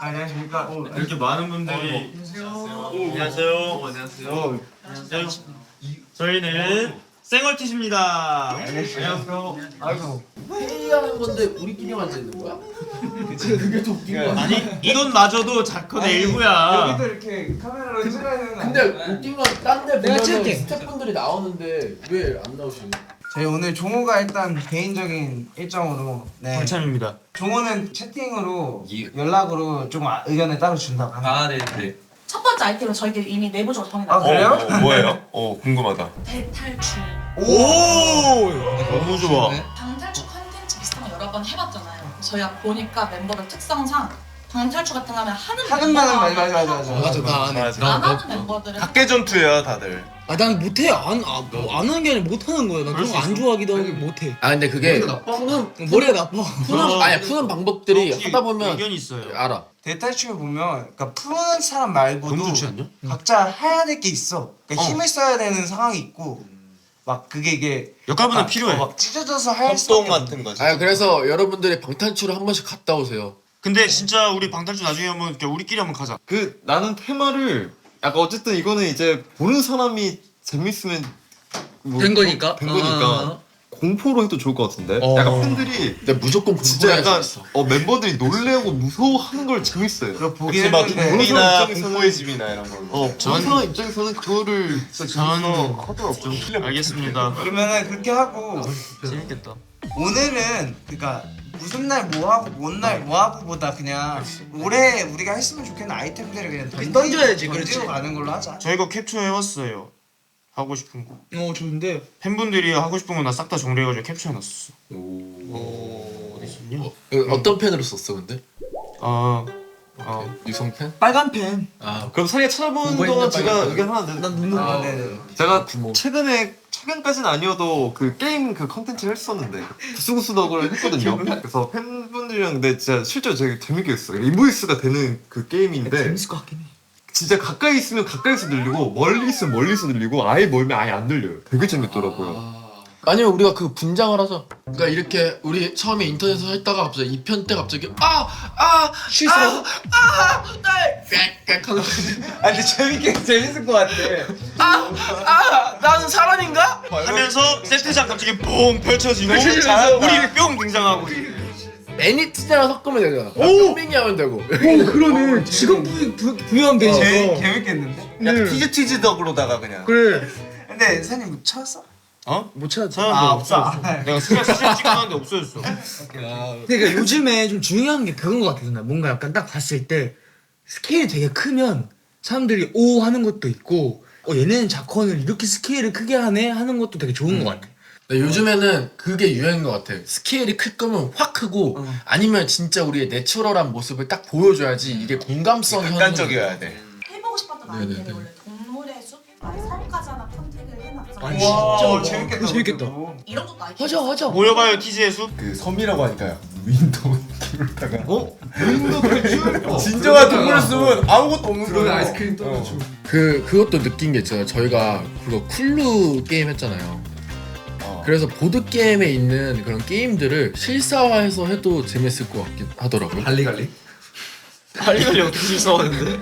안녕하십니까. 이렇게 많은 분들이 안녕하세요. 안녕하세요. 저희는 쌩얼티십니다. 안녕하세요. 아이고. 회의하는 건데 우리끼리만 앉아있는 거야? 그게 더 웃긴 거야. 아니 이것마저도 자커의 일부야. 여기도 이렇게 카메라로 찍어야 되는 거 근데 아니야? 웃긴 건 딴 데 보면 찍을게. 스태프분들이 나오는데 왜 안 나오시니? 저희 오늘 종호가 일단 개인적인 일정으로 당첨입니다. 종호는 채팅으로 연락으로 좀 의견을 따로 준다고 합니다. 네네. 첫 번째 아이템은 저희들이 이미 내부적으로 정해놨어요. 그래요? 뭐예요? 궁금하다. 대탈출. 오 너무 좋아. 방탈출 컨텐츠 비슷한 거 여러 번 해봤잖아요. 저희가 보니까 멤버들 특성상 방탈출 같은 거 하면 하는 맞아. 맞아 나 안 해. 안 하는 멤버들은 각계 전투예요, 다들. 난 못해. 안 하는 게 아니라 못하는 거야. 난 그런 거 안 좋아하기도 하고 못해. 아 근데 그게 푸는 머리가 나빠. 푸는 방법들이 하다 보면 의견이 있어요. 알아. 대탈출 보면 그러니까 푸는 사람 말고도 너무 좋지 않냐? 각자 해야 될 게 있어. 그러니까 힘을 써야 되는 상황이 있고 막 그게 이게 역할분은 막, 필요해. 막 찢어져서 할 수. 협동 같은 거지. 아 그래서 여러분들이 방탄출을 한 번씩 갔다 오세요. 근데 진짜 우리 방탈출 나중에 한번 이렇게 우리끼리 한번 가자. 나는 테마를 약간 어쨌든 이거는 이제 보는 사람이 재밌으면 된 거니까. 된 거니까 공포로 해도 좋을 것 같은데. 약간 팬들이 근데 무조건 진짜 공부해야 약간 있어. 멤버들이 놀래고 무서워하는 걸 재밌어요. 그거 보긴 혹시 막 했는데 우리나 입장에서는- 공포의 집이나 이런 걸로. 보는 사람 입장에서는 그거를 저는 알겠습니다. 그러면은 그렇게 하고 재밌겠다. 오늘은 그러니까 무슨 날 뭐 하고 뭔 날 뭐 하고보다 그냥 올해 우리가 했으면 좋겠는 아이템들을 그냥 던져야지, 던지고 그렇지. 가는 걸로 하자. 저희가 캡처해왔어요. 하고 싶은 거. 좋은데. 팬분들이 하고 싶은 거 나 싹 다 정리해가지고 캡처해놨어. 어디 있었냐? 어떤 펜으로 썼어 근데? 유성 펜? 빨간 펜. 아 그럼 사이에 찾아보는 공부했는데 동안 제가 빨리 의견 하나 내. 난 눈물. 네네. 제가 구멍. 최근까지는 아니어도 그 게임 그 컨텐츠를 했었는데 구스구스덕을 했거든요. 그래서 팬분들이랑 근데 진짜 실제로 되게 재밌게 했어요. 인보이스가 되는 그 게임인데 재밌을 것 같긴 해. 진짜 가까이 있으면 가까이서 들리고 멀리 있으면 멀리서 들리고 아예 멀면 아예 안 들려요. 되게 재밌더라고요. 아니면 우리가 그 분장을 하자. 그러니까 이렇게 우리 처음에 인터넷에서 했다가 갑자기 2편 때 갑자기 실수라고? 하는 아 근데 재밌을 것 같아. 나는 사람인가? 하면서 세트장 갑자기 뽕 펼쳐지고 펼쳐지면서 우리 뿅 등장하고 애니트랑 섞으면 되잖아. 오! 하면 되고. 그러네. 직업 부여하면 되지. 재밌겠는데? 약간 티즈덕으로다가 그냥. 그래. 근데 사장님 찾았어? 못 찾았지. 사람도 없어. 없어졌어. 내가 사진 찍어놨는데 없어졌어. 그러니까 요즘에 좀 중요한 게 그건 것 같아. 나 뭔가 약간 딱 봤을 때 스케일이 되게 크면 사람들이 오 하는 것도 있고 얘네는 자컨을 이렇게 스케일을 크게 하네 하는 것도 되게 좋은 것 같아. 요즘에는 그게 유행인 것 같아. 스케일이 클 거면 확 크고 아니면 진짜 우리의 내추럴한 모습을 딱 보여줘야지 이게 공감성이 객관적이어야 돼. 해보고 싶었던 아이템이 원래 동물의 숲, 아예 산까지 하나 컨택을 해놨잖아요. 아니, 와 진짜 재밌겠다. 그거 재밌겠다. 그것도. 이런 것도 아이템. 하자. 모여봐요 티즈의 숲. 그 섬이라고 하니까요. 윈도우 키로다가. 윈도우 진정한 동물 숲은 아무것도 없는 거예요. 아이스크림 떨어져. 그것도 느낀 게 있잖아요. 저희가 그거 쿨루 게임 했잖아요. 그래서 보드 게임에 있는 그런 게임들을 실사화해서 해도 재밌을 것 같긴 하더라고요. 갈리갈리? 빨리빨리 어떻게 실수하는데?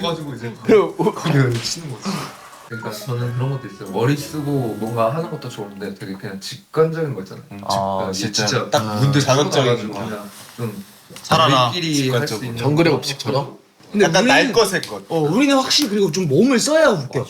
가지고 이제 거기를 치는 거지. 그러니까 저는 그런 것도 있어요. 머리 쓰고 뭔가 하는 것도 좋은데 되게 그냥 직관적인 거 있잖아요. 아, 이게 진짜 딱 문제 자극적인 풀어놔가지고 거. 그냥 좀 살아라. 우리끼리 할 수 직관적으로. 있는 정글의 법칙처럼? 근데 약간 우리는- 날 것의 것. 우리는 확실히 그리고 좀 몸을 써야 웃겨.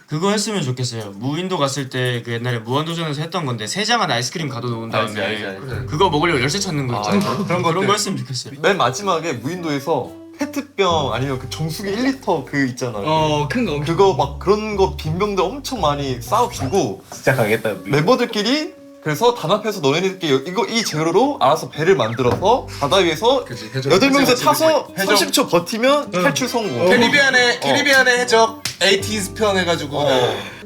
그거 했으면 좋겠어요. 무인도 갔을 때 그 옛날에 무한도전에서 했던 건데 세장한 아이스크림 가둬놓은 다음에 알지. 그거 먹으려고 열쇠 찾는 거 있잖아. 그런 그런 거 했으면 좋겠어요. 맨 마지막에 무인도에서 페트병 아니면 그 정수기 1리터 그 있잖아요. 큰 거 엄청. 그거 막 그런 거 빈병들 엄청 많이 쌓아주고 진짜 가겠다. 멤버들끼리 그래서 단합해서 너네들끼리 이 재료로 알아서 배를 만들어서 바다 위에서 그치, 해적. 8명이서 타서 해적. 30초 버티면 탈출 성공. 캐리비안의 해적 80s 편 해가지고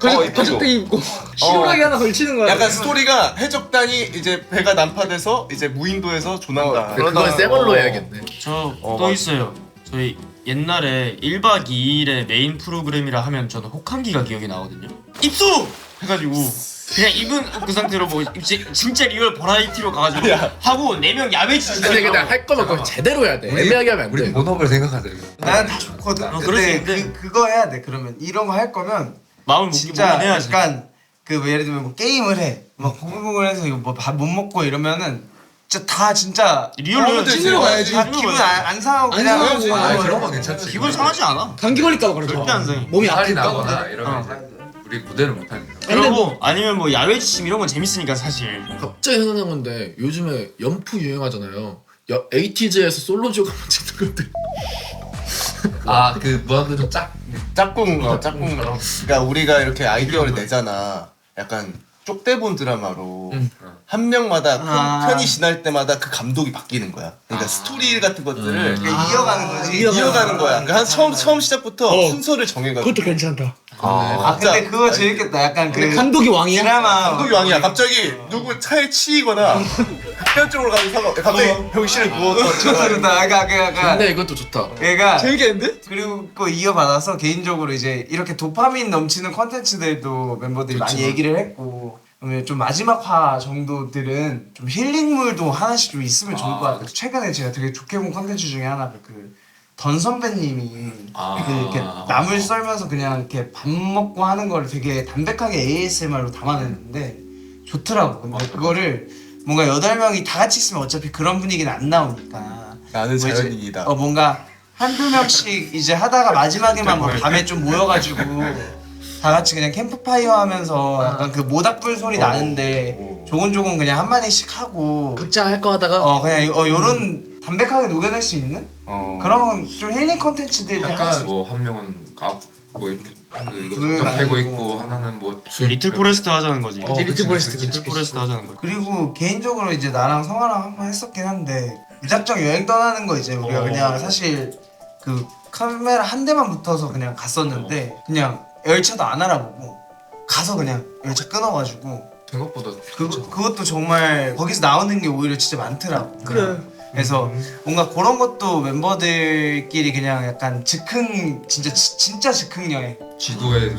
가죽팩 입고 시원하게 하나 걸치는 거야. 약간 스토리가 해적단이 이제 배가 난파돼서 이제 무인도에서 조난다. 그건 새 걸로 해야겠네. 저 또 맞아. 있어요. 저희 옛날에 1박 2일의 메인 프로그램이라 하면 저는 혹한기가 기억이 나거든요. 입수! 해가지고 그냥 입은 그 상태로 뭐 진짜 리얼 버라이티로 가가지고 하고 4명 야외 진짜. 근데 그냥 할 거면 그거 제대로 해야 돼. 애매하게 하면 안 우리 돼. 본업을 생각하자 이거. 나는 다 좋거든. 그럴 수 근데 있는데. 그거 해야 돼. 그러면 이런 거 할 거면 마음을 진짜 먹긴 해야지. 약간 그 뭐 예를 들면 뭐 게임을 해. 막 보글보글해서 이거 뭐 밥 못 먹고 이러면은 진짜 다 진짜 리얼로 찐으로 가야지. 다 기분 안 상하고 안 그냥 상하고. 아 그런 건 괜찮지. 기분 상하지 않아. 감기 걸릴까봐 그러죠. 절대 안 상해. 몸이 살이 아플까 나거나 봐. 이러면 이제 우리 무대를 못 하니까. 그리고 아니면 뭐 야외 지침 이런 건 재밌으니까 사실. 갑자기 생각난 건데 요즘에 연프 유행하잖아요. 에이티즈에서 솔로 지옥 한번 찍는 것들. 아그 무한도전 짝꿍 그러니까 우리가 이렇게 아이디어를 내잖아. 약간 쪽대본 드라마로 한 명마다 편이 지날 때마다 그 감독이 바뀌는 거야. 그러니까 스토리 같은 것들을 그러니까 이어가는 거지. 이어가는 거야. 그러니까 한 처음 시작부터 순서를 정해가지고. 그것도 괜찮다. 아 근데 그거 재밌겠다. 약간 그 근데 감독이 왕이야? 드라마 감독이 왕이야. 갑자기 누구 차에 치이거나 흡연 쪽으로 가는 상황. 갑자기 병실에 누워서 좋다. 그러니까 근데 이것도 좋다. 얘가 재밌겠는데? 그리고 또 이어받아서 개인적으로 이제 이렇게 도파민 넘치는 컨텐츠들도 멤버들이 많이 얘기를 했고 그러면 좀 마지막화 정도들은 좀 힐링물도 하나씩 좀 있으면 좋을 것 같아요. 최근에 제가 되게 좋게 본 컨텐츠 중에 하나가 그 던 선배님이 그 이렇게 나물 썰면서 그냥 이렇게 밥 먹고 하는 걸 되게 담백하게 ASMR로 담아냈는데 좋더라고. 근데 그거를 뭔가 8명이 다 같이 있으면 어차피 그런 분위기는 안 나오니까 나는 뭐 이제 자연인이다. 뭔가 한두 명씩 이제 하다가 마지막에만 뭐 밤에 좀 모여가지고 다 같이 그냥 캠프파이어 하면서 약간 그 모닥불 소리 나는데 조곤조곤 그냥 한마디씩 하고 극장 할 거 하다가 그냥 요런 담백하게 녹여낼 수 있는 그런 좀 힐링 컨텐츠들이 약간 뭐 한 명은 뭐 이렇게 이거 그 패고 있고 하나는 뭐 리틀 포레스트 하자는 거지. 리틀 포레스트 리틀 포레스트 하자는 거지. 그리고 개인적으로 이제 나랑 성아랑 한번 했었긴 한데 무작정 여행 떠나는 거 이제 우리가 그냥 사실 그 카메라 한 대만 붙어서 그냥 갔었는데 그냥 열차도 안 알아보고 가서 그냥 열차 끊어가지고 생각보다 그것도 정말 거기서 나오는 게 오히려 진짜 많더라고. 그래. 그래서 뭔가 그런 것도 멤버들끼리 그냥 약간 진짜 즉흥 여행. 지도에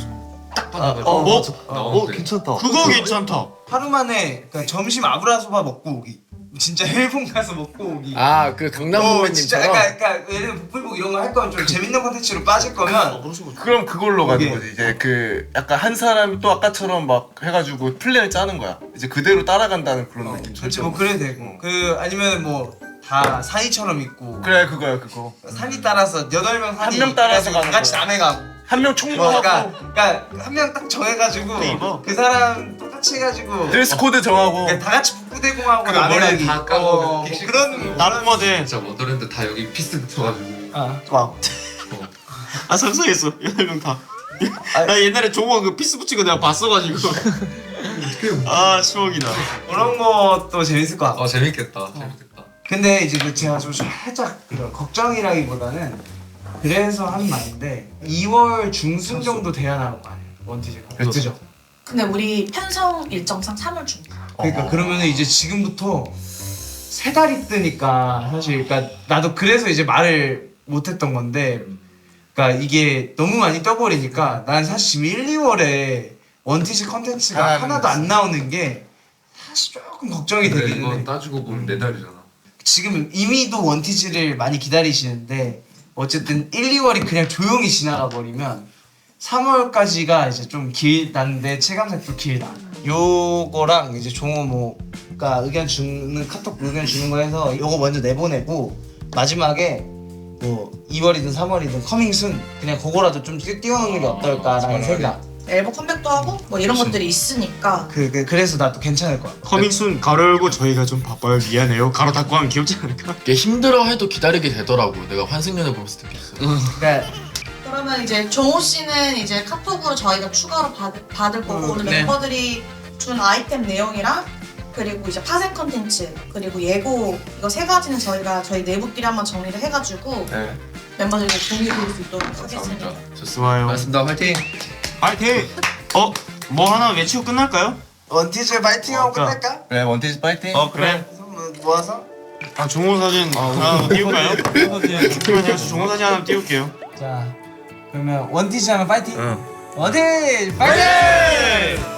딱 받아가지고 나오는데 괜찮다. 그거 괜찮다. 하루 만에 그냥 점심 아브라소바 먹고 오기. 진짜 일본 가서 먹고 오기. 아 그 강남 진짜 선배님처럼. 그러니까 예를 들면 북불복 이런 거 할 거면 좀 재밌는 콘텐츠로 빠질 거면 그럼 그걸로 가는 이게- 거지. 이제 그 약간 한 사람이 또 아까처럼 막 해가지고 플랜을 짜는 거야. 이제 그대로 따라간다는 그런 느낌. 그렇지 뭐 그래도 되고 그 아니면 뭐 다 산이처럼 있고 그래 그거야 그거. 산이 따라서 8명 산이 한명 따라서 그래가지고 가는 다 같이 거야. 남해 가고 한 명 총무하고 그러니까 한 명 딱 정해가지고 그 사람 똑같이 해가지고 드레스 코드 정하고. 다 같이 북부대공하고 그 남해 머리 가기 다 까고 뭐 픽식 그런 나름머드. 진짜 워더랜드 다 여기 피스 붙여가지고 좋아 아 상상했어. 8명 다. 나 옛날에 종호 그 피스 붙인 거 내가 봤어가지고. 아 추억이다. 그런 것도 재밌을 것 같고 재밌겠다 재밌겠다. 근데 이제 그 제가 좀 살짝 이런 걱정이라기보다는 그래서 하는 말인데 2월 중순 정도 돼야 나올 거 아니에요 원티즈가 그죠? 근데 우리 편성 일정상 3월 중. 그러니까 그러면 이제 지금부터 3달이 뜨니까 사실 그러니까 나도 그래서 이제 말을 못했던 건데 그러니까 이게 너무 많이 떠버리니까 난 사실 지금 1, 2월에 원티즈 컨텐츠가 하나도 안 나오는 게 사실 조금 걱정이 근데 되기는 이건 해. 따지고 보면 4달이잖아. 지금 이미도 원티즈를 많이 기다리시는데 어쨌든 1, 2월이 그냥 조용히 지나가 버리면 3월까지가 이제 좀 길다는데 체감색도 길다. 요거랑 이제 종호 뭐가 의견 주는 카톡 의견 주는 거 해서 요거 먼저 내보내고 마지막에 뭐 2월이든 3월이든 커밍순 그냥 그거라도 좀 띄워놓는 게 어떨까라는 생각. 앨범 컴백도 하고 뭐 이런 것들이 있으니까 그래서 나도 괜찮을 것 같아. 커밍순 가로 열고 저희가 좀 바빠요 미안해요. 가로 닫고 하면 귀엽지 않을까? 이게 힘들어해도 기다리게 되더라고. 내가 환승연애 보면서 느꼈어. 그러니까 그러면 이제 정호 씨는 이제 카톡으로 저희가 추가로 받을 거고 오늘 네. 멤버들이 준 아이템 내용이랑 그리고 이제 파생 컨텐츠 그리고 예고 이거 3가지는 저희가 저희 내부끼리 한번 정리를 해가지고 네. 멤버들에게 공유드릴 수 있도록 하겠습니다. 좋습니다. 맞습니다. 화이팅. 파이팅! 뭐 하나 외치고 끝날까요? 원티즈 파이팅하고 그러니까. 끝낼까? 그래 원티즈 파이팅. 그래. 손 모아서 아 종호 사진 하나 띄울까요? 잠시만요. 종호 사진 하나 띄울게요. 자 그러면 원티즈 하면 파이팅. 원티즈 파이팅!